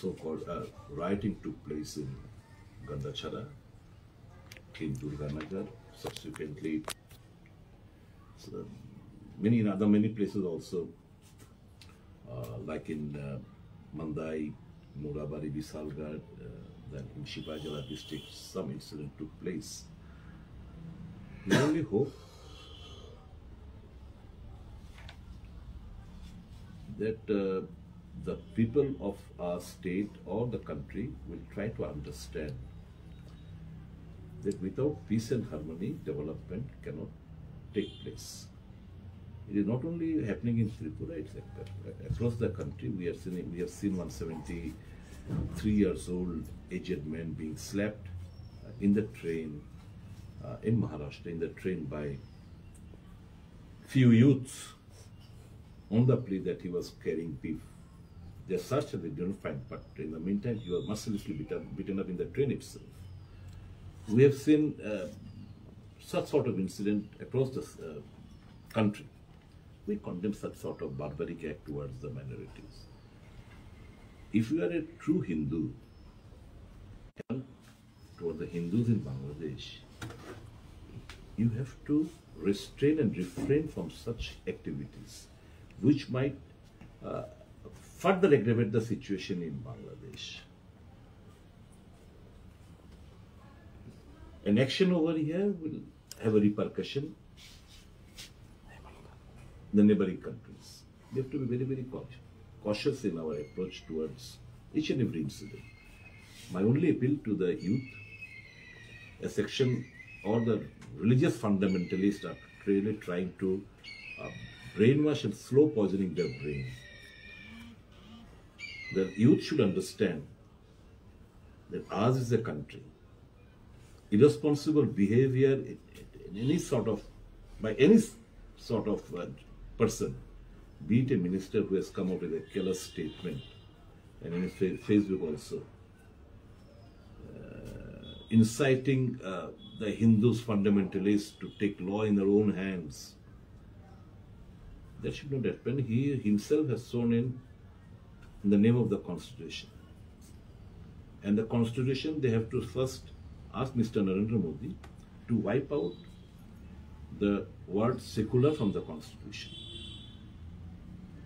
so-called rioting took place in Gandachara, in Durganagar, subsequently many places also, like in Mandai, Murabari, Visalgarh, then in Shipajala district, some incident took place. We only hope that the people of our state or the country will try to understand that without peace and harmony, development cannot take place. It is not only happening in Tripura, it's across the country. We have seen 173 years old aged man being slapped in the train in Maharashtra, in the train by few youths on the plea that he was carrying beef. They searched and they didn't find, but in the meantime he was mercilessly beaten up in the train itself. We have seen such sort of incident across the country. We condemn such sort of barbaric act towards the minorities. If you are a true Hindu, toward the Hindus in Bangladesh, you have to restrain and refrain from such activities, which might further aggravate the situation in Bangladesh. An action over here will have a repercussion in the neighboring countries. We have to be very, very cautious in our approach towards each and every incident. My only appeal to the youth, a section or the religious fundamentalists are really trying to brainwash and slow poisoning their brain. The youth should understand that ours is a country. Irresponsible behavior in any sort of, by any sort of person, be it a minister who has come out with a killer statement, and in his Facebook also, inciting the Hindus fundamentalists to take law in their own hands. That should not happen. He himself has sworn in the name of the Constitution. And the Constitution, they have to first ask Mr. Narendra Modi to wipe out the word secular from the Constitution.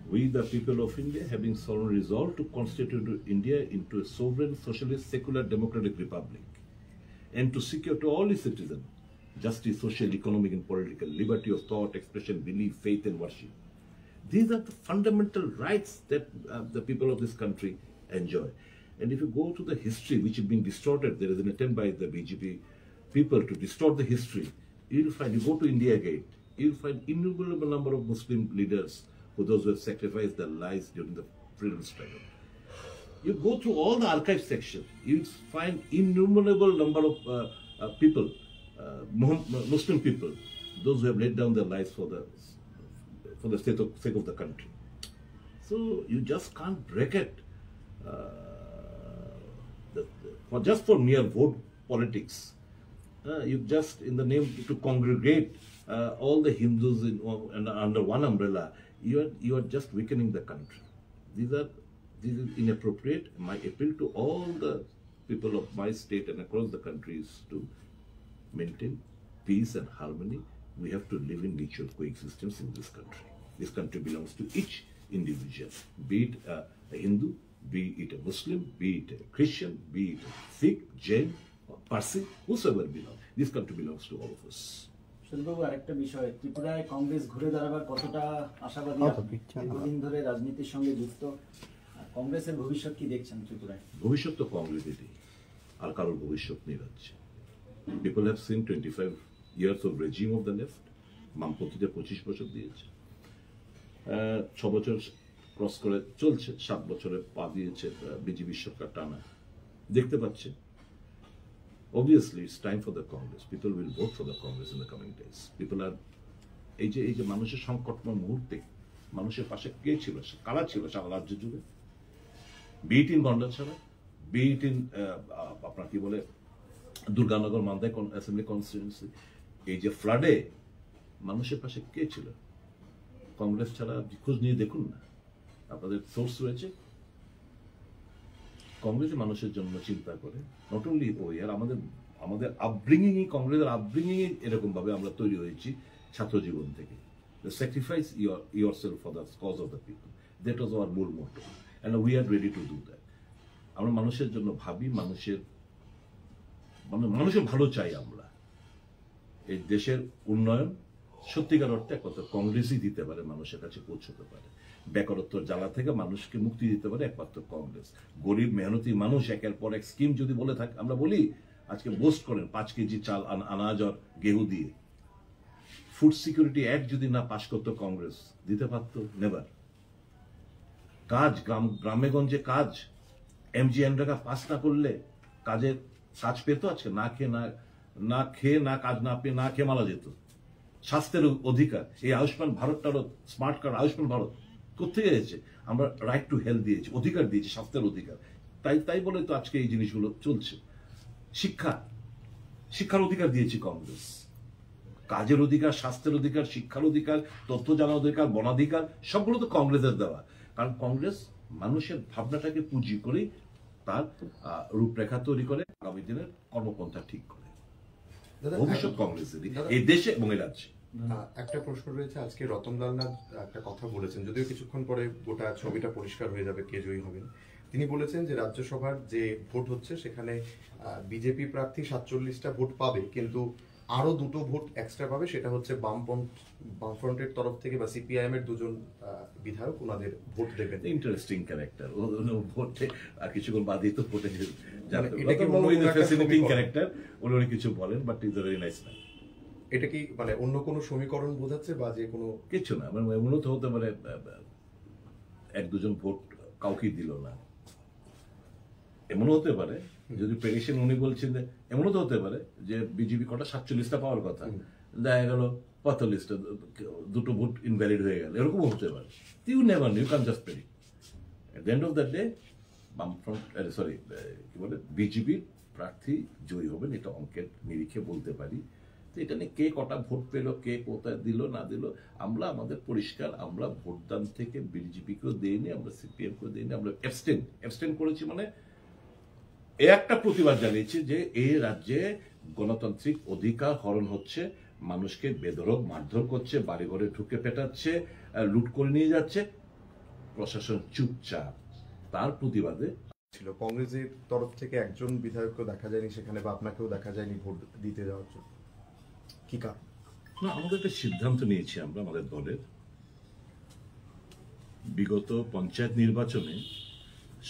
We, the people of India, having solemnly resolved to constitute India into a sovereign, socialist, secular, democratic republic, and to secure to all its citizens justice, social, economic, and political, liberty of thought, expression, belief, faith, and worship. These are the fundamental rights that the people of this country enjoy. And if you go to the history, which has been distorted, there is an attempt by the BJP people to distort the history. You'll find, you go to India Gate, you'll find innumerable number of Muslim leaders, for those who have sacrificed their lives during the freedom struggle. You go through all the archive section, you'll find innumerable number of people, Muslim people, those who have laid down their lives for the sake of the country. So you just can't break it just for mere vote politics. You just, in the name to congregate all the Hindus under one umbrella, you are just weakening the country. This is inappropriate. My appeal to all the people of my state and across the country is to maintain peace and harmony. We have to live in mutual coexistence in this country. This country belongs to each individual, be it a Hindu, be it a Muslim, be it a Christian, be it a Sikh, Jain, or Parsi, whosoever belongs. This country belongs to all of us. সুদীপবাবু, আরেকটা বিষয়, ত্রিপুরায় কংগ্রেস ঘুরে দাঁড়াবার কতটা আশাবাদী? দীর্ঘদিন ধরে রাজনীতির সঙ্গে যুক্ত, কংগ্রেসের ভবিষ্যৎ কি দেখছেন ত্রিপুরায়? ভবিষ্যৎ তো কংগ্রেসেরই, আর কারোর ভবিষ্যৎ নেই রাজ্যে। People have seen 25 years of regime of the left. বামপন্থীতে 25 বছর দিয়েছে, 6 বছর ক্রস করে চলছে, 7 বছরে পা দিয়েছে বিজেপি সরকার টানা। দেখতে পাচ্ছে, obviously it's time for the Congress. People will vote for the Congress in the coming days. People are, এই যে মানুষের সংকটময় মুহূর্তে মানুষের পাশে কে ছিল, কারা ছিল সারা রাজ্য জুড়ে, beat in Gandacherra, beat in আপনার কি বলে দুর্গানগর মান্দাই অ্যাসেম্বলি কনস্টিটিউয়েন্সি, এই যে ফ্লাডে মানুষের পাশে কে ছিল? কংগ্রেস ছাড়া খোঁজ নিয়ে দেখুন না, আপনাদের সোর্স রয়েছে। কংগ্রেস মানুষের জন্য চিন্তা করে, নট অনলি ওই, আর আমাদের আপব্রিঙ্গিং, কংগ্রেসের আপব্রিঙ্গিং এরকম ভাবে আমরা তৈরি হয়েছি ছাত্র জীবন থেকে। Sacrifice yourself for the cause of the people. That was our মূল মোটো, and we are ready to do that. আমরা মানুষের জন্য ভাবি, মানুষের ভালো চাই। আমরা এই দেশের উন্নয়ন সত্যিকার অর্থে একমাত্র কংগ্রেসই দিতে পারে, মানুষের কাছে পৌঁছতে পারে। বেকারত্বের জ্বালা থেকে মানুষকে মুক্তি দিতে পারে একমাত্র কংগ্রেস। গরিব মেহনতি মানুষ একের পর এক স্কিম যদি বলে থাকে, আমরা বলি আজকে বোস্ট করেন 5 কেজি চাল আনাজ আর গেহু দিয়ে। ফুড সিকিউরিটি অ্যাক্ট যদি না পাশ করতো কংগ্রেস, দিতে পারত? নেভার। কাজ, গ্রামে গঞ্জে কাজ, MGNরেগা পাস না করলে কাজ পেতো আজকে? না খেয়ে কাজ না পেয়ে না খেয়ে মারা যেত। স্বাস্থ্যের অধিকার, এই আয়ুষ্মান ভারতটারও, স্মার্ট কার্ড, আয়ুষ্মান ভারত কোথেকে এসেছে? আমরা রাইট টু হেলথ দিয়েছি, অধিকার দিয়েছি, স্বাস্থ্যের অধিকার। তাই বলে তো আজকে এই জিনিসগুলো চলছে। শিক্ষার অধিকার দিয়েছি কংগ্রেস, কাজের অধিকার, স্বাস্থ্যের অধিকার, শিক্ষার অধিকার, তথ্য জানার অধিকার, বনাধিকার, সবগুলো তো কংগ্রেসের দেওয়া। কারণ কংগ্রেস মানুষের ভাবনাটাকে পুঁজি করে তার রূপরেখা তৈরি করে, আগামী দিনের কর্মপন্থা ঠিক করে। ভবিষ্যৎ কংগ্রেসেরই এই দেশে এবং এই রাজ্যে। একটা প্রশ্ন রয়েছে, আজকে রতনলাল নাথ একটা কথা বলেছেন, যদিও কিছুক্ষণ পরে গোটা ছবিটা পরিষ্কার হয়ে যাবে কে জয়ী হবেন। তিনি বলেছেন যে রাজ্যসভার যে ভোট হচ্ছে সেখানে বিজেপি প্রার্থী 47টা ভোট পাবে, কিন্তু আরো 2টো ভোট এক্সট্রা পাবে, সেটা হচ্ছে বামফ্রন্টের তরফ থেকে বা CPIM এর 2জন বিধায়ক ওনাদের ভোট দেবেন। ইন্টারেস্টিং ক্যারেক্টার, ভোটে আর কিছুক্ষণ বাদই তো ভোটে এটা কি ক্যারেক্টার, উনি কিছু বলেন, but is a very nice man. এটা কি মানে অন্য কোনো সমীকরণ বোঝাচ্ছে বা যে কোনো কিছু না, মানে এমনও তো হতে পারে এক দুজন ভোট কাউকে দিল না, এমনও হতে পারে যদি প্রেডিকশন উনি বলছেন যে এমনও তো হতে পারে যে বিজেপি কটা 47টা পাওয়ার কথা, দেখা গেল 45টা, দুটো ভোট ইনভ্যালিড হয়ে গেল, এরকমও হতে পারে। You never you can just predict. At the end of the day কি বলে বিজেপি প্রার্থী জয়ী হবেন, এটা অঙ্কের নিরিখে বলতে পারি। তো এটা নিয়ে কে কটা ভোট পেল, কে কোথায় দিল না দিল, আমরা আমাদের পরিষ্কার, আমরা ভোটদান থেকে বিজেপিকেও দিইনি, আমরা সিপিএম কেও দিইনি, আমরা অ্যাবস্টেন করেছি। মানে এ একটা প্রতিবাদ জানিয়েছি যে এই রাজ্যে গণতান্ত্রিক অধিকার হরণ হচ্ছে, মানুষকে বেধড়ক মারধর করছে, বাড়িঘরে ঢুকে পেটাচ্ছে, লুট করে নিয়ে যাচ্ছে, প্রশাসন চুপচাপ। তার প্রতিবাদে ছিল কংগ্রেসের তরফ থেকে একজন বিধায়ককে দেখা যায়নি সেখানে, বা আপনাকেও দেখা যায়নি ভোট দিতে যাওয়ার জন্য, কি কারণ? না, আমাদের একটা সিদ্ধান্ত নিয়েছি আমরা আমাদের দলের, বিগত পঞ্চায়েত নির্বাচনে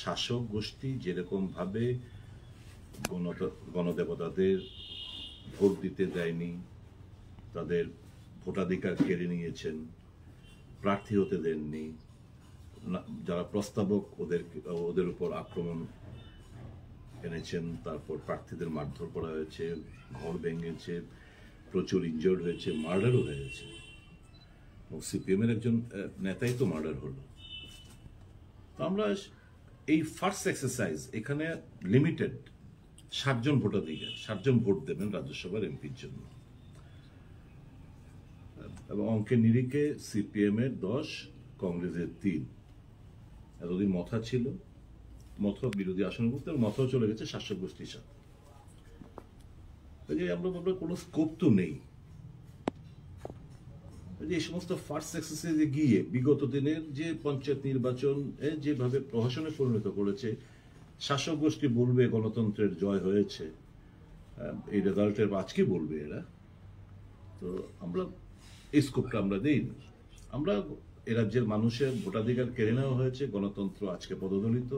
শাসক গোষ্ঠী যেরকম ভাবে গণদেবতাদের ভোট দিতে দেয়নি, তাদের ভোটাধিকার কেড়ে নিয়েছেন, প্রার্থী হতে দেননি, যারা প্রস্তাবক ওদের উপর আক্রমণ এনেছেন, তারপর প্রার্থীদের মারধর করা হয়েছে, ঘর ভেঙেছে, প্রচুর ইনজয়ার্ড হয়েছে, মার্ডারও হয়েছে। সিপিএম এর একজন নেতাই তো মার্ডার হলো। তো আমরা এই ফার্স্ট এক্সারসাইজ, এখানে লিমিটেড 60 জন ভোটাধিকার, 60 জন ভোট দেবেন রাজ্যসভার এমপির জন্য, এবং অঙ্কের নিরিখে সিপিএম এর 10, কংগ্রেসের 3। এতদিন মথা ছিল, মথা বিরোধী আসনের মধ্যে, মথাও চলে গেছে শাসক গোষ্ঠীর সাথে। আমরা ভাবলাম কোনো স্কোপ তো নেই, এই সমস্ত ফার্স্ট এক্সারসাইজে গিয়ে বিগত দিনের যে পঞ্চায়েত নির্বাচন যেভাবে প্রহসনে পরিণত করেছে, শাসক গোষ্ঠী বলবে গণতন্ত্রের জয় হয়েছে, এই রেজাল্টের আজকে বলবে এরা। তো আমরা এই স্কোপটা আমরা দিইনি। আমরা এ রাজ্যের মানুষের ভোটাধিকার কেড়ে নেওয়া হয়েছে, গণতন্ত্র আজকে পদদলিত,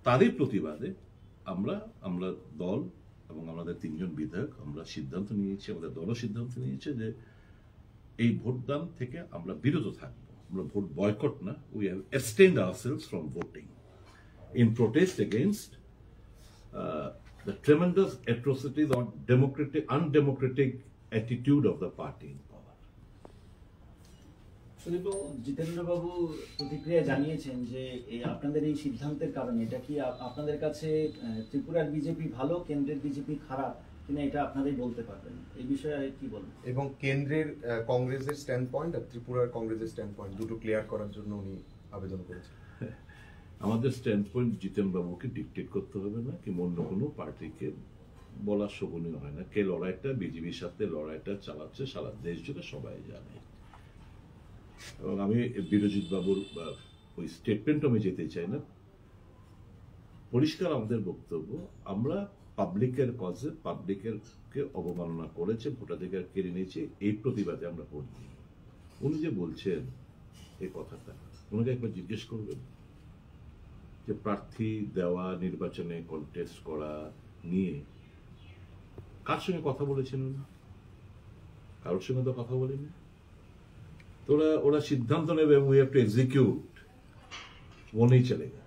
তারই প্রতিবাদে আমরা দল এবং আমাদের 3 জন বিধায়ক আমরা সিদ্ধান্ত নিয়েছি, আমাদের দলও সিদ্ধান্ত নিয়েছে যে এই ভোটদান থেকে আমরা বিরত থাকবো। আমরা ভোট বয়কট না, we have abstained ourselves from voting in protest against the tremendous atrocities or undemocratic attitude of the party in power. Jitendra বাবু প্রতিক্রিয়া জানিয়েছেন যে আপনাদের এই সিদ্ধান্তের কারণে এটা কি আপনাদের কাছে ত্রিপুরার বিজেপি ভালো, কেন্দ্রের বিজেপি খারাপ কিনা, এটা আপনারাই বলতে পারবেন, এই বিষয়ে কি বলবেন? এবং কেন্দ্রের কংগ্রেসের স্ট্যান্ড পয়েন্ট আর ত্রিপুরার কংগ্রেসের স্ট্যান্ড পয়েন্ট দুটো ক্লিয়ার করার জন্য উনি আবেদন করেছেন। আমাদের স্ট্যান্ড পয়েন্ট জিতেন বাবুকে ডিকটেট করতে হবে না, কি অন্য কোনো পার্টিকে বলা শোভনীয় হয় না। কে লড়াইটা বিজেপির সাথে লড়াইটা চালাচ্ছে সারা দেশ জুড়ে সবাই জানে। এবং আমি বিরজিৎ বাবুর ওই স্টেটমেন্ট আমি যেতে চাই না। পরিষ্কার আমাদের বক্তব্য, আমরা পাবলিকের কজে, পাবলিকেরকে অবমাননা করেছে, ভোটাধিকার কেড়ে নিয়েছে, এই প্রতিবাদে আমরা ভোট দিই। উনি যে বলছেন এই কথাটা, ওনাকে একবার জিজ্ঞেস করবেন যে প্রার্থী দেওয়া, নির্বাচনে কন্টেস্ট করা নিয়ে কার সঙ্গে কথা বলেছেন উনি? কারোর সঙ্গে তো কথা বলেনি। তো ওরা সিদ্ধান্ত নেবে, উই হ্যাভ টু এক্সিকিউট, वो नहीं चलेगा।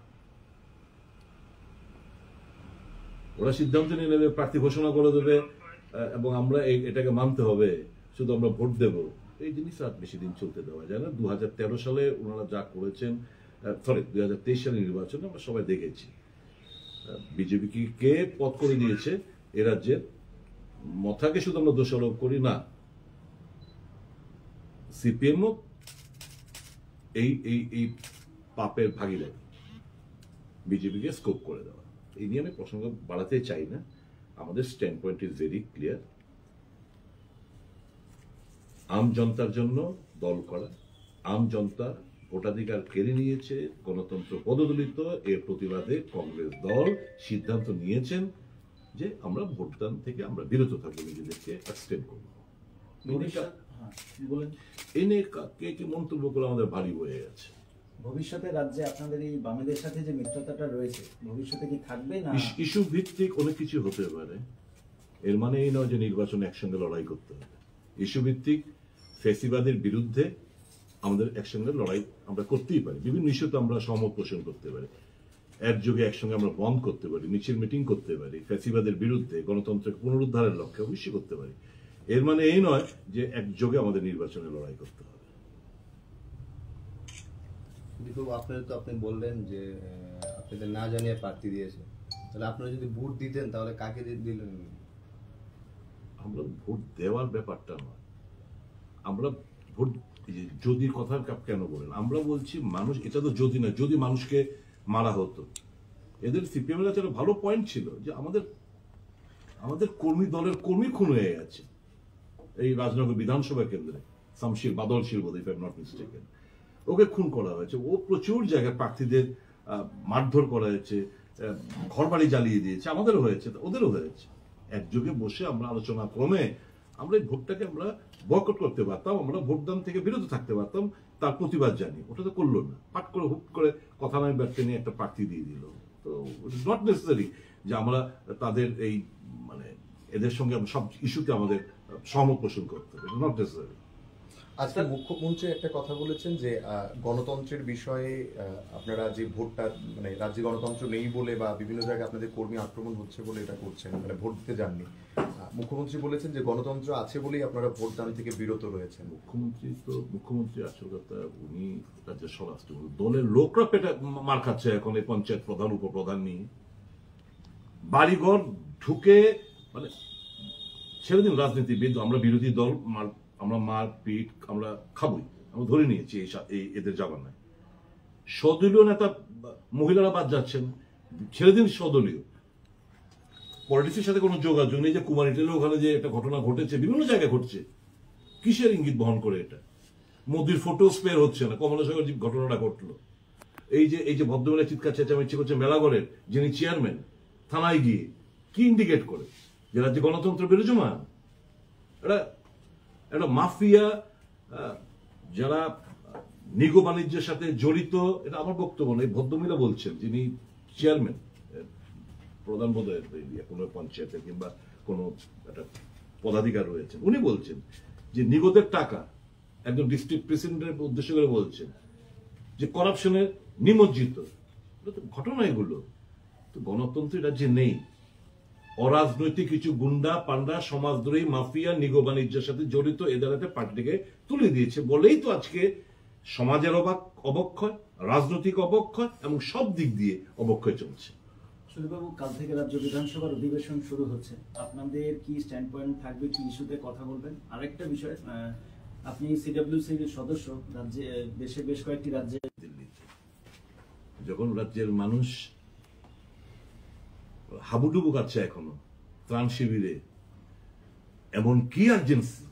ওরা সিদ্ধান্ত নিয়ে নেবে, প্রার্থী ঘোষণা করে দেবে, এবং আমরা এটাকে মানতে হবে, শুধু আমরা ভোট দেব, এই জিনিস আর বেশি দিন চলতে দেওয়া যায় না। 2013 সালে ওনারা যা করেছেন, 2023 সালের নির্বাচনে আমরা সবাই দেখেছি বিজেপিকে কে পথ করে দিয়েছে। এ রাজ্যের মথাকে শুধু আমরা দোষারোপ করি না, সিপিএমও এই পাপের ভাগিদারি, বিজেপিকে স্কোপ করে দেওয়া। এই নিয়ে আমি প্রসঙ্গ বাড়াতে চাই না। আমাদের stand point is very clear. আম জনতার জন্য দল করা, আম জনতা ভোটাধিকার কেড়ে নিয়েছে, গণতন্ত্র পদদলিত, এর প্রতিবাদে কংগ্রেস দল সিদ্ধান্ত নিয়েছেন যে আমরা ভোটদান থেকে আমরা বিরত থাকবো, নিজেদেরকে অ্যাবস্টেন করবো। এই নিয়ে কে কি মন্তব্য করে আমাদের ভারী হয়ে গেছে। ভবিষ্যতে রাজ্যে আপনাদের এই বামেদের সাথে যে মিত্রতাটা রয়েছে, ভবিষ্যতে কি থাকবে না? ইস্যু ভিত্তিক অনেক কিছু হতে পারে, এর মানে এই নয় যে নির্বাচনে একসঙ্গে লড়াই করতে হবে। ইস্যুভিত্তিক ফ্যাসিবাদের বিরুদ্ধে আমাদের একসঙ্গে লড়াই আমরা করতেই পারি, বিভিন্ন ইস্যুতে আমরা সহমত পোষণ করতে পারি, একযোগে একসঙ্গে আমরা বন্ধ করতে পারি, মিছিল মিটিং করতে পারি, ফ্যাসিবাদের বিরুদ্ধে গণতন্ত্রকে পুনরুদ্ধারের লক্ষ্যে অবশ্যই করতে পারি। এর মানে এই নয় যে একযোগে আমাদের নির্বাচনে লড়াই করতে হবে। দীপক, আপনি বললেন যে আপনাদের না জানিয়ে প্রার্থী দিয়েছে, তাহলে আপনারা যদি ভোট দিতেন তাহলে কাকে দিলেন? আমরা ভোট দেওয়ার ব্যাপারটা নয়, আমরা ভোট যদি কথা কেন বলেন, আমরা বলছি মানুষ, এটা তো যদি না, যদি মানুষকে মারা হতো, এদের সিপিএম এর একটা ভালো পয়েন্ট ছিল যে আমাদের কর্মী দলের কর্মী খুন হয়ে গেছে এই রাজনগর বিধানসভা কেন্দ্রে, শামশির বাদলশীল বোধ, if I am not mistaken, okay খুন করা হয়েছে। ও প্রচুর জায়গায় প্রার্থীদের মারধর করা হয়েছে, ঘর বাড়ি জ্বালিয়ে দিয়েছে, আমাদেরও হয়েছে, ওদেরও হয়েছে। একযোগে বসে আমরা আলোচনা ক্রমে আমরা এই ভোটটাকে আমরা বয়কট করতে পারতাম, আমরা ভোটদান থেকে বিরত থাকতে পারতাম, তার প্রতিবাদ জানি। ওটা তো করলো না, পাট করে হুট করে কথা নয় ব্যাটকে নিয়ে একটা প্রার্থী দিয়ে দিল। তো ইট ইজ নট নেসেসারি যে আমরা তাদের এই মানে এদের সঙ্গে সব ইস্যুতে আমাদের সহমত পোষণ করতে হবে, নট নেসেসারি। আজকে মুখ্যমন্ত্রী একটা কথা বলেছেন যে গণতন্ত্রের বিষয়ে আপনারা যে ভোটটা মানে রাজ্যে গণতন্ত্র নেই বলে বা বিভিন্ন জায়গায় আপনাদের কর্মী আক্রমণ হচ্ছে বলে এটা করছেন, মানে ভোট দিতে যাননি। মুখ্যমন্ত্রী বলেছেন যে গণতন্ত্র আছে বলেই আপনারা ভোটদান থেকে বিরত রয়েছেন। মুখ্যমন্ত্রী আসল কথা, উনি রাজ্যের স্বরাষ্ট্র দলের লোকরা পেটে মার খাচ্ছে এখন এই পঞ্চায়েত প্রধান উপপ্রধান নিয়ে, বাড়িঘর ঢুকে, মানে ছেড়ে দিন রাজনীতিবিদ, আমরা বিরোধী দল, আমরা মার পিট আমরা খাবই, আমরা ধরে নিয়েছি এদের জামানায়। সদলীয় নেতা মহিলারা বাদ যাচ্ছেন, ছেড়ে দিন স্বদলীয়, পলিটিক্সের সাথে কোনো যোগাযোগ নেই। যে কুমারী টেলের ওখানে যে একটা ঘটনা ঘটেছে, বিভিন্ন জায়গায় ঘটছে, কিসের ইঙ্গিত বহন করে এটা? মোদির ফটো স্পেয়ার হচ্ছে না, কমলেশ্বরের যে ঘটনাটা ঘটলো, এই যে ভদ্রমেলা চিৎকার চেঁচামেচি করছে মেলাঘরের যিনি চেয়ারম্যান, থানায় গিয়ে কি ইন্ডিকেট করে যে রাজ্যে গণতন্ত্র বিরাজমান? একটা মাফিয়া যারা নিগো বাণিজ্যের সাথে জড়িত, এটা আমার বক্তব্য নয়, ভদ্রমহিলা বলছেন, যিনি চেয়ারম্যান প্রধান বোধহয় কোনো পঞ্চায়েতের কিংবা কোনো একটা পদাধিকার রয়েছেন, উনি বলছেন যে নিগোদের টাকা একজন ডিস্ট্রিক্ট প্রেসিডেন্টের উদ্দেশ্য করে বলছেন যে করাপশনে নিমজ্জিত। ঘটনা এগুলো তো গণতন্ত্র রাজ্যে নেই। অরাজনৈতিক কিছু গুন্ডা পান্ডা সমাজদ্রোহী মাফিয়া নিগো বাণিজ্যের সাথে জড়িত এদের হাতে পার্টিকে তুলে দিয়েছে বলেই তো আজকে সমাজের অবক্ষয়, রাজনৈতিক অবক্ষয় এবং সব দিক দিয়ে অবক্ষয় চলছে। সুদীপবাবু, কাল থেকে রাজ্য বিধানসভার অধিবেশন শুরু হচ্ছে, আপনাদের কি স্ট্যান্ড পয়েন্ট থাকবে, কি ইস্যুতে কথা বলবেন? আরেকটা বিষয়, আপনি সিডব্লিউসির সদস্য, রাজ্যে দেশে বেশ কয়েকটি রাজ্যে, দিল্লিতে যখন রাজ্যের মানুষ হাবুডুবু কাটছে এখনো ত্রাণ শিবিরে, এমন কি আর্জেন্সি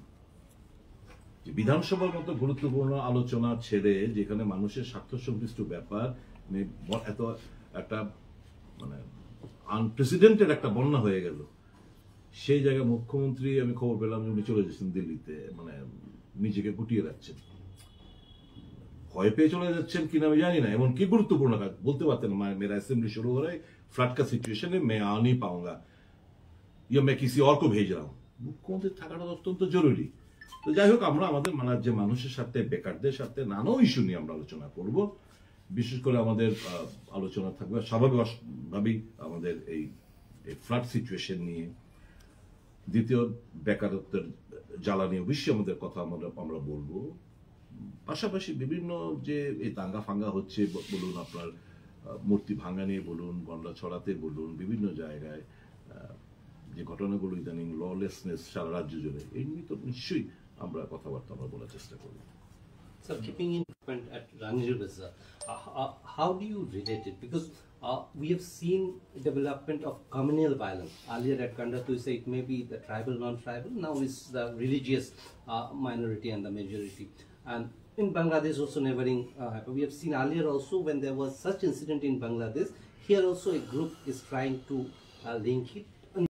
যে বিধানসভার মতো গুরুত্বপূর্ণ আলোচনা ছেড়ে, যেখানে মানুষের স্বার্থ সংশ্লিষ্ট ব্যাপার, এত একটা মানে আনপ্রেসিডেন্টেড একটা বন্যা হয়ে গেল, সেই জায়গায় মুখ্যমন্ত্রী, আমি খবর পেলাম যে উনি চলে যাচ্ছেন দিল্লিতে, মানে নিজেকে গুটিয়ে রাখছেন, ভয় পেয়ে চলে যাচ্ছেন কিনা আমি জানি না। এমন কি গুরুত্বপূর্ণ কাজ বলতে পারতেন, मेरा असेंबली शुरू हो रहा है, फ्लड का सिचुएशन है, मैं आ नहीं पाऊंगा या मैं किसी और को भेज रहा हूं। মুখ্যমন্ত্রী থাকাটা অত্যন্ত জরুরি। তো যাই হোক, আমরা আমাদের রাজ্যের মানুষের সাথে, বেকারদের সাথে নানা ইস্যু নিয়ে আমরা আলোচনা করব। বিশেষ করে আমাদের আলোচনা থাকবে স্বাভাবিকভাবেই আমাদের এই ফ্লাড সিচুয়েশন নিয়ে, দ্বিতীয় বেকারত্বের জ্বালানি অবশ্যই আমাদের কথা আমরা বলবো। পাশাপাশি বিভিন্ন যে এই দাঙ্গা ফাঙ্গা হচ্ছে বলুন, আপনার মূর্তি ভাঙা নিয়ে বলুন, গন্ডা ছড়াতে বলুন, বিভিন্ন জায়গায় যে ঘটনাগুলো ইদানিং ললেসনেস সারা রাজ্য জুড়ে, এই নিয়ে তো নিশ্চয়ই আমরা কথাবার্তা বলার চেষ্টা করব। Sir, keeping in mind at Ranjir Bazaar, how do you relate it? Because we have seen development of communal violence. Earlier at Kandatui, it may be the tribal, non-tribal. Now it's the religious minority and the majority. And in Bangladesh also neighboring, we have seen earlier also when there was such incident in Bangladesh, here also a group is trying to link it.